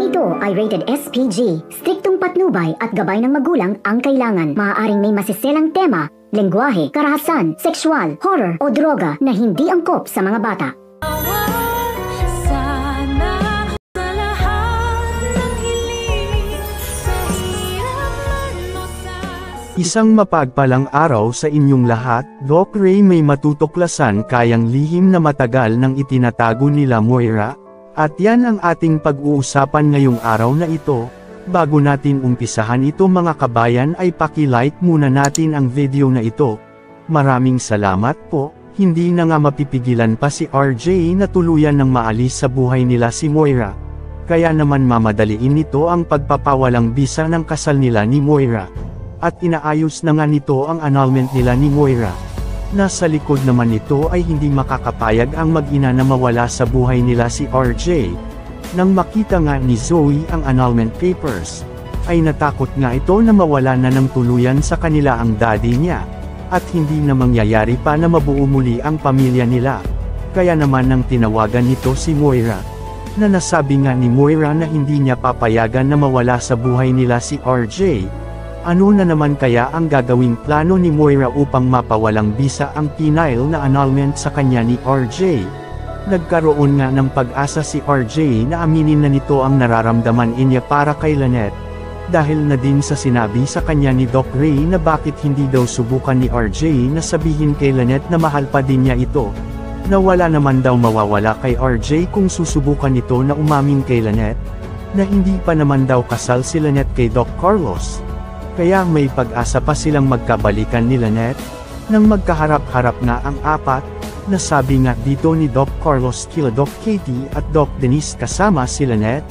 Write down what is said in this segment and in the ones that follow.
Programang ito ay rated SPG. Striktong patnubay at gabay ng magulang ang kailangan. Maaaring may masiselang tema, lengguwahe, karahasan, sexual, horror o droga na hindi angkop sa mga bata. Isang mapagpalang araw sa inyong lahat. Doc Ray, may matutuklasan kayang lihim na matagal nang itinatago nila Moira. At yan ang ating pag-uusapan ngayong araw na ito. Bago natin umpisahan ito mga kabayan ay paki-like muna natin ang video na ito. Maraming salamat po. Hindi na nga mapipigilan pa si RJ na tuluyan ng maalis sa buhay nila si Moira. Kaya naman mamadaliin nito ang pagpapawalang bisa ng kasal nila ni Moira. At inaayos na nga nito ang annulment nila ni Moira. Nasa likod naman nito ay hindi makakapayag ang mag-ina na mawala sa buhay nila si RJ. Nang makita nga ni Zoe ang annulment papers, ay natakot nga ito na mawala na ng tuluyan sa kanila ang daddy niya. At hindi na mangyayari pa na mabuo muli ang pamilya nila. Kaya naman nang tinawagan nito si Moira, na nasabi nga ni Moira na hindi niya papayagan na mawala sa buhay nila si RJ. Ano na naman kaya ang gagawing plano ni Moira upang mapawalang bisa ang penile na annulment sa kanya ni RJ? Nagkaroon nga ng pag-asa si RJ na aminin na nito ang nararamdaman niya para kay Lynette. Dahil na din sa sinabi sa kanya ni Doc Ray na bakit hindi daw subukan ni RJ na sabihin kay Lynette na mahal pa din niya ito. Na wala naman daw mawawala kay RJ kung susubukan nito na umamin kay Lynette. Na hindi pa naman daw kasal si Lynette kay Doc Carlos. Kaya may pag-asa pa silang magkabalikan ni Lynette. Nang magkaharap-harap nga ang apat, nasabi nga dito ni Doc Carlos kila Doc Katie at Doc Denise kasama si Lynette.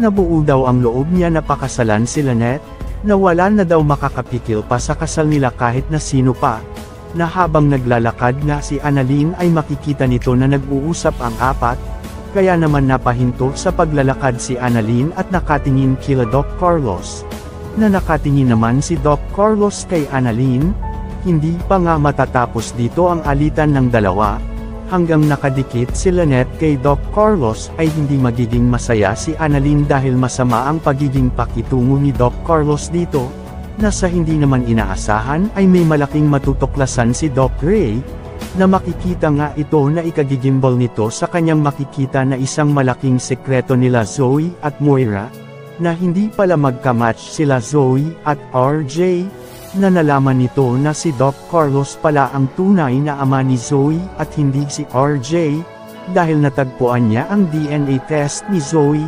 Nabuo daw ang loob niya na pakasalan si Lynette, na wala na daw makakapikil pa sa kasal nila kahit na sino pa. Na habang naglalakad nga si Annalyn ay makikita nito na nag-uusap ang apat. Kaya naman napahinto sa paglalakad si Annalyn at nakatingin kila Doc Carlos. Na nakatingin naman si Doc Carlos kay Annalyn. Hindi pa nga matatapos dito ang alitan ng dalawa. Hanggang nakadikit si Lynette kay Doc Carlos ay hindi magiging masaya si Annalyn dahil masama ang pagiging pakitungo ni Doc Carlos dito. Na sa hindi naman inaasahan ay may malaking matutuklasan si Doc Ray. Na makikita nga ito na ikagigimbal nito sa kanyang makikita na isang malaking sekreto nila Zoe at Moira. Na hindi pala magkamatch sila Zoe at RJ, na nalaman nito na si Doc Carlos pala ang tunay na ama ni Zoe at hindi si RJ, dahil natagpuan niya ang DNA test ni Zoe.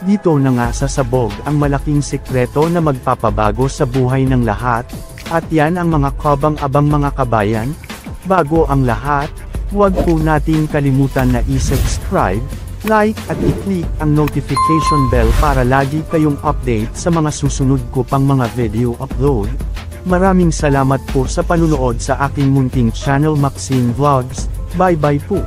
Dito na nga sasabog ang malaking sekreto na magpapabago sa buhay ng lahat, at yan ang mga kabang-abang mga kabayan. Bago ang lahat, huwag po nating kalimutan na i-subscribe, like at i-click ang notification bell para lagi kayong update sa mga susunod ko pang mga video upload. Maraming salamat po sa panunood sa aking munting channel Maxine Vlogs. Bye bye po.